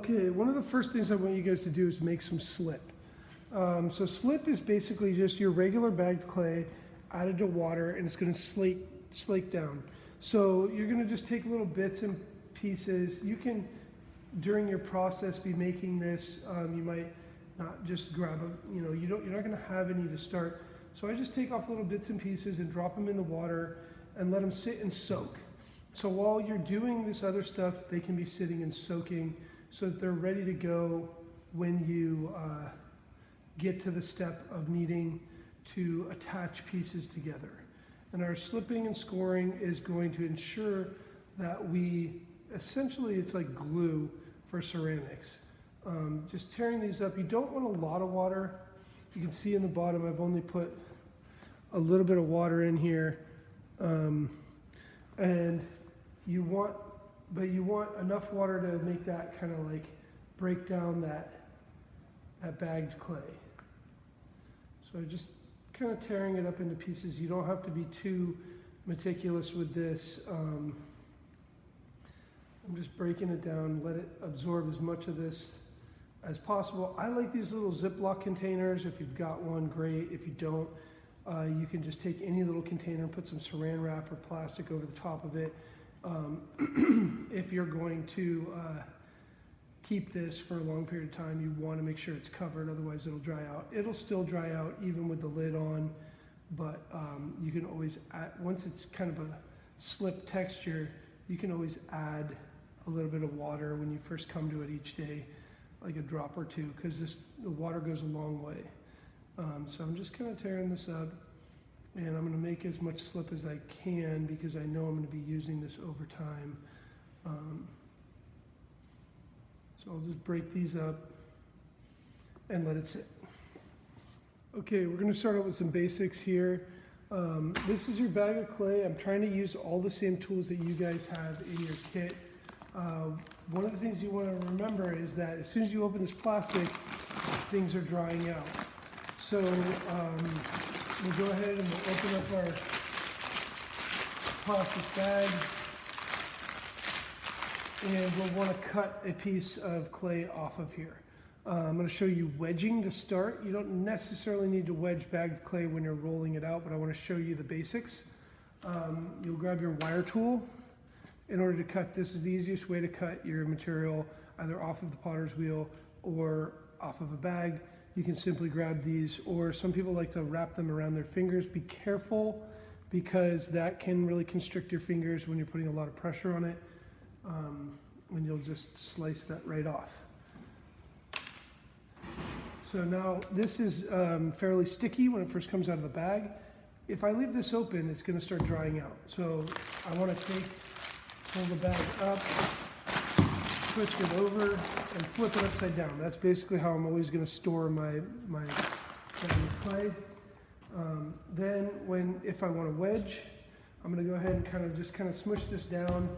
Okay, one of the first things I want you guys to do is make some slip. So slip is basically just your regular bagged clay added to water, and it's going to slake down. So you're going to just take little bits and pieces. You can, during your process, be making this. You might not just grab a, you're not going to have any to start. So I just take off little bits and pieces and drop them in the water and let them sit and soak. So while you're doing this other stuff, they can be sitting and soaking so that they're ready to go when you get to the step of needing to attach pieces together. And our slipping and scoring is going to ensure that essentially it's like glue for ceramics. Just tearing these up, you don't want a lot of water. You can see in the bottom I've only put a little bit of water in here. And you want enough water to make that kind of like break down that bagged clay. So just kind of tearing it up into pieces. You don't have to be too meticulous with this. I'm just breaking it down, let it absorb as much of this as possible. I like these little Ziploc containers. If you've got one, great. If you don't, you can just take any little container and put some saran wrap or plastic over the top of it. If you're going to keep this for a long period of time, you want to make sure it's covered, otherwise it'll dry out. It'll still dry out even with the lid on, but you can always add, once it's kind of a slip texture, you can always add a little bit of water when you first come to it each day, like a drop or two, because the water goes a long way. So I'm just kind of tearing this up, and I'm going to make as much slip as I can because I know I'm going to be using this over time. So I'll just break these up and let it sit. Okay, we're going to start out with some basics here. This is your bag of clay. I'm trying to use all the same tools that you guys have in your kit. One of the things you want to remember is that as soon as you open this plastic, things are drying out. So we'll go ahead and we'll open up our plastic bag, and we'll want to cut a piece of clay off of here. I'm going to show you wedging to start. You don't necessarily need to wedge bagged clay when you're rolling it out, but I want to show you the basics. You'll grab your wire tool. In order to cut, this is the easiest way to cut your material, either off of the potter's wheel or off of a bag. You can simply grab these, or some people like to wrap them around their fingers. Be careful, because that can really constrict your fingers when you're putting a lot of pressure on it, and you'll just slice that right off. So now this is fairly sticky when it first comes out of the bag. If I leave this open, it's going to start drying out. So I want to pull the bag up, twist it over, and flip it upside down. That's basically how I'm always going to store my clay. Then if I want to wedge, I'm going to go ahead and kind of smush this down,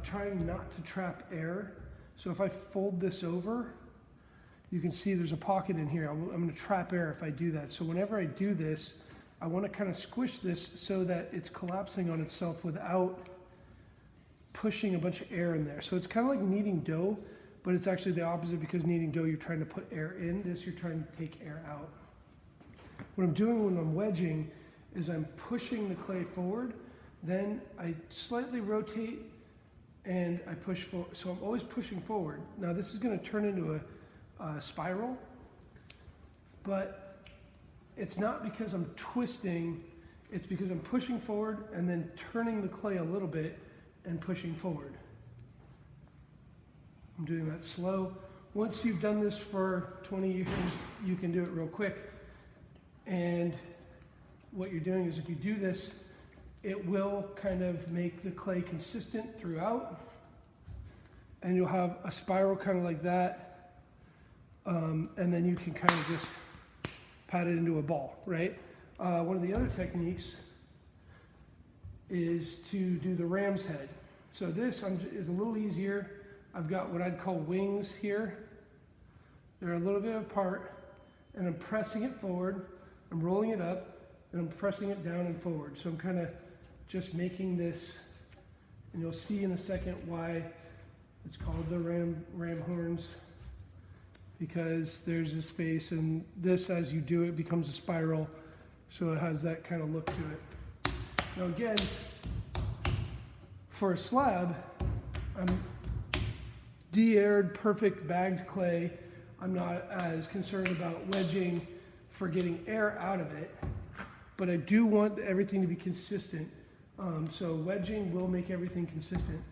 trying not to trap air. So if I fold this over, you can see there's a pocket in here. I'm going to trap air if I do that. So whenever I do this, I want to kind of squish this so that it's collapsing on itself without pushing a bunch of air in there. So it's kind of like kneading dough, but it's actually the opposite, because kneading dough, you're trying to put air in. This, you're trying to take air out. What I'm doing when I'm wedging is I'm pushing the clay forward, then I slightly rotate and I push forward. So I'm always pushing forward. Now this is going to turn into a spiral, but it's not because I'm twisting, it's because I'm pushing forward and then turning the clay a little bit and pushing forward. I'm doing that slow. Once you've done this for 20 years, you can do it real quick. And what you're doing is, if you do this, it will kind of make the clay consistent throughout, and you'll have a spiral kind of like that, and then you can kind of just pat it into a ball, right? One of the other techniques is to do the ram's head. So this is a little easier. I've got what I'd call wings here. They're a little bit apart, and I'm pressing it forward, I'm rolling it up, and I'm pressing it down and forward. So I'm kind of just making this, and you'll see in a second why It's called the ram horns because there's a space, and this, as you do it, becomes a spiral, so it has that kind of look to it. Now again, for a slab, I'm de-aired, perfect bagged clay. I'm not as concerned about wedging for getting air out of it, but I do want everything to be consistent. So wedging will make everything consistent.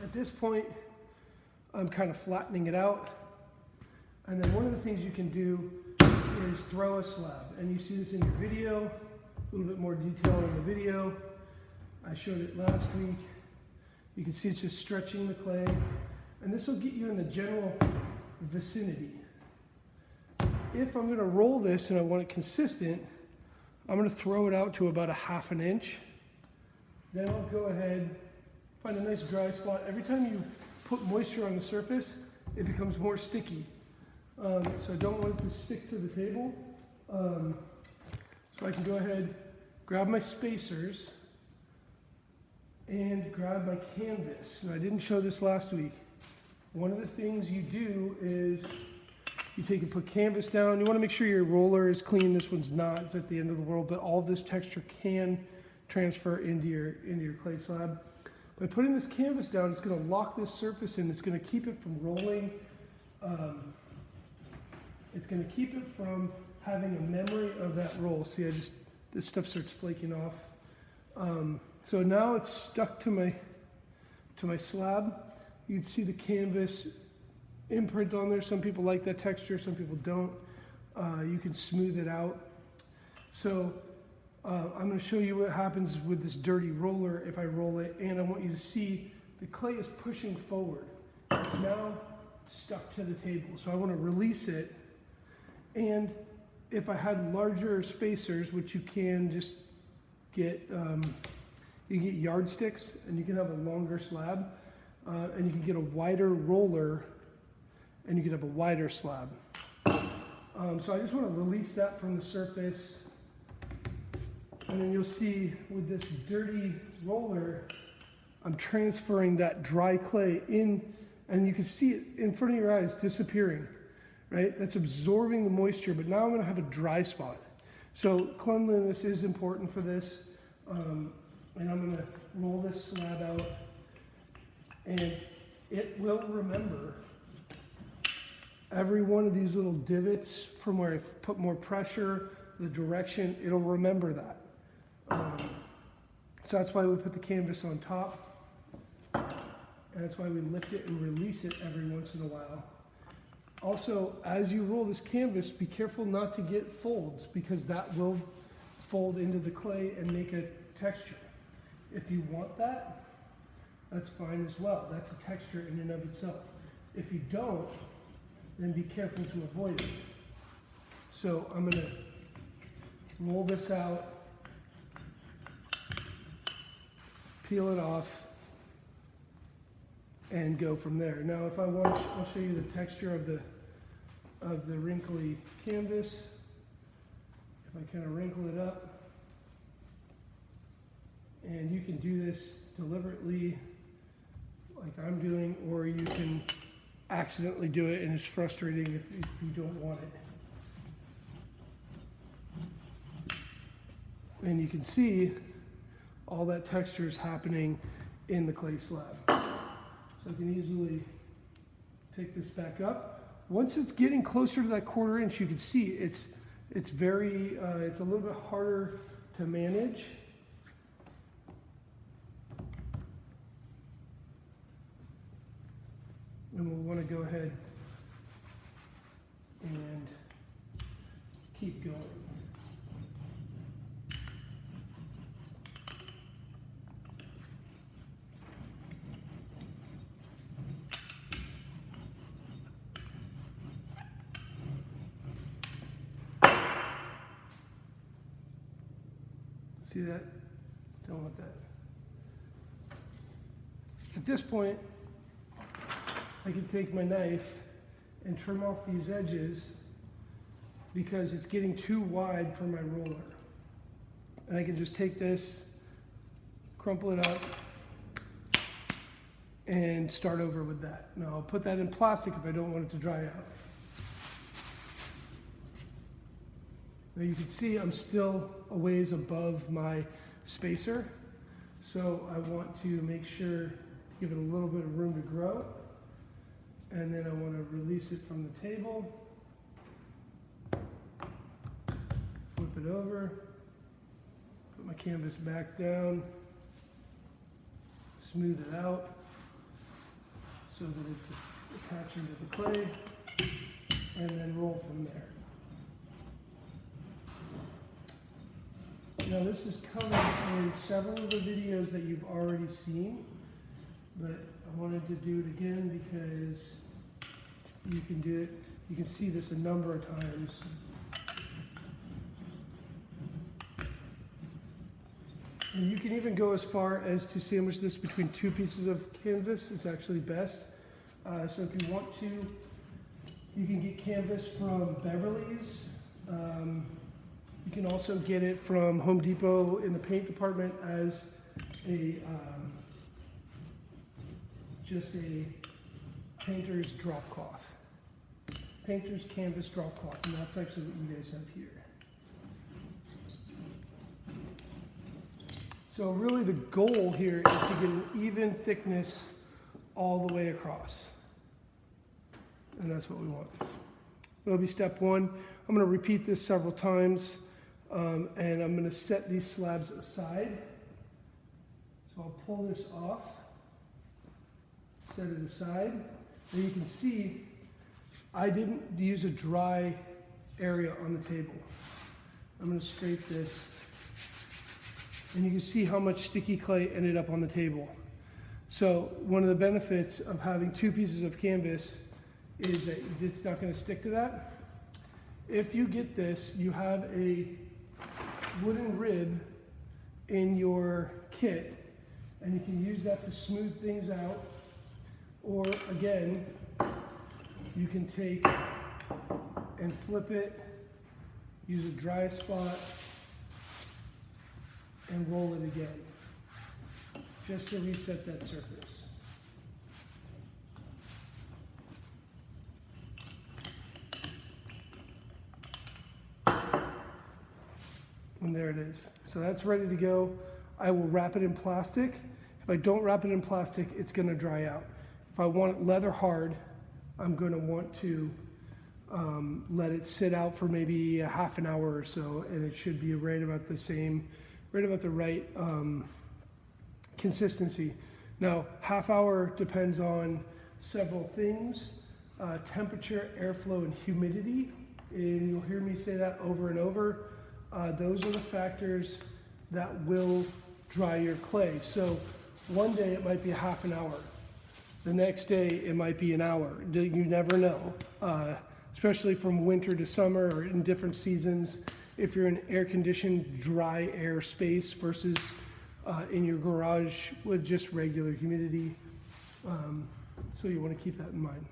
At this point, I'm kind of flattening it out. And then one of the things you can do is throw a slab. And you see this in your video, a little bit more detail in the video. I showed it last week. You can see it's just stretching the clay. And this will get you in the general vicinity. If I'm gonna roll this and I want it consistent, I'm gonna throw it out to about a 1/2 inch. Then I'll go ahead, find a nice dry spot. Every time you put moisture on the surface, it becomes more sticky. So I don't want it to stick to the table. So I can go ahead, grab my spacers, and grab my canvas. Now I didn't show this last week. One of the things you do is you take and put canvas down. You want to make sure your roller is clean. This one's not, it's at the end of the world, but all this texture can transfer into your clay slab. By putting this canvas down, it's going to lock this surface in. It's going to keep it from rolling. It's going to keep it from having a memory of that roll. See, this stuff starts flaking off. So now it's stuck to my slab. You can see the canvas imprint on there. Some people like that texture, some people don't. You can smooth it out. So I'm going to show you what happens with this dirty roller if I roll it, and I want you to see the clay is pushing forward. It's now stuck to the table. So I want to release it, and if I had larger spacers, which you can just get, you can get yardsticks, and you can have a longer slab, and you can get a wider roller, and you can have a wider slab. So I just want to release that from the surface. And then you'll see with this dirty roller, I'm transferring that dry clay in, and you can see it in front of your eyes disappearing, right? That's absorbing the moisture, but now I'm gonna have a dry spot. So cleanliness is important for this. And I'm gonna roll this slab out, and it will remember every one of these little divots from where I've put more pressure, the direction, it'll remember that. So that's why we put the canvas on top, and that's why we lift it and release it every once in a while. Also, as you roll this canvas, be careful not to get folds, because that will fold into the clay and make a texture. If you want that, that's fine as well. That's a texture in and of itself. If you don't, then be careful to avoid it. So I'm gonna roll this out, peel it off, and go from there. Now, if I want, I'll show you the texture of the wrinkly canvas. If I kind of wrinkle it up, and you can do this deliberately, like I'm doing, or you can accidentally do it, and it's frustrating if you don't want it. And you can see all that texture is happening in the clay slab. So I can easily take this back up. Once it's getting closer to that 1/4 inch, you can see it's very, it's a little bit harder to manage. And we'll want to go ahead and keep going. See that? Don't want that. At this point, I can take my knife and trim off these edges because it's getting too wide for my roller. And I can just take this, crumple it up, and start over with that. Now I'll put that in plastic if I don't want it to dry out. Now you can see I'm still a ways above my spacer, so I want to make sure, give it a little bit of room to grow, and then I want to release it from the table, flip it over, put my canvas back down, smooth it out so that it's attaching to the clay, and then roll from there. Now this is covered in several of the videos that you've already seen, but I wanted to do it again because you can do it, you can see this a number of times. And you can even go as far as to sandwich this between two pieces of canvas. It's actually best. So if you want to, you can get canvas from Beverly's. You can also get it from Home Depot in the paint department as a just a painter's drop cloth. Painter's canvas drop cloth, and that's actually what you guys have here. So really the goal here is to get an even thickness all the way across. And that's what we want. That'll be step one. I'm going to repeat this several times, and I'm going to set these slabs aside. So I'll pull this off, set it aside, and you can see I didn't use a dry area on the table. I'm going to scrape this, and you can see how much sticky clay ended up on the table. So one of the benefits of having two pieces of canvas is that it's not going to stick to that. If you get this, you have a wooden rib in your kit, and you can use that to smooth things out. Or again, you can take and flip it, use a dry spot, and roll it again, just to reset that surface. And there it is. So that's ready to go. I will wrap it in plastic. If I don't wrap it in plastic, it's going to dry out. If I want it leather hard, I'm going to want to let it sit out for maybe a half an hour or so, and it should be right about the same, right about the right consistency. Now, half hour depends on several things: temperature, airflow, and humidity. And you'll hear me say that over and over. Those are the factors that will dry your clay. So one day it might be a half an hour. The next day it might be an hour. You never know, especially from winter to summer or in different seasons. If you're in air-conditioned, dry air space versus in your garage with just regular humidity. So you want to keep that in mind.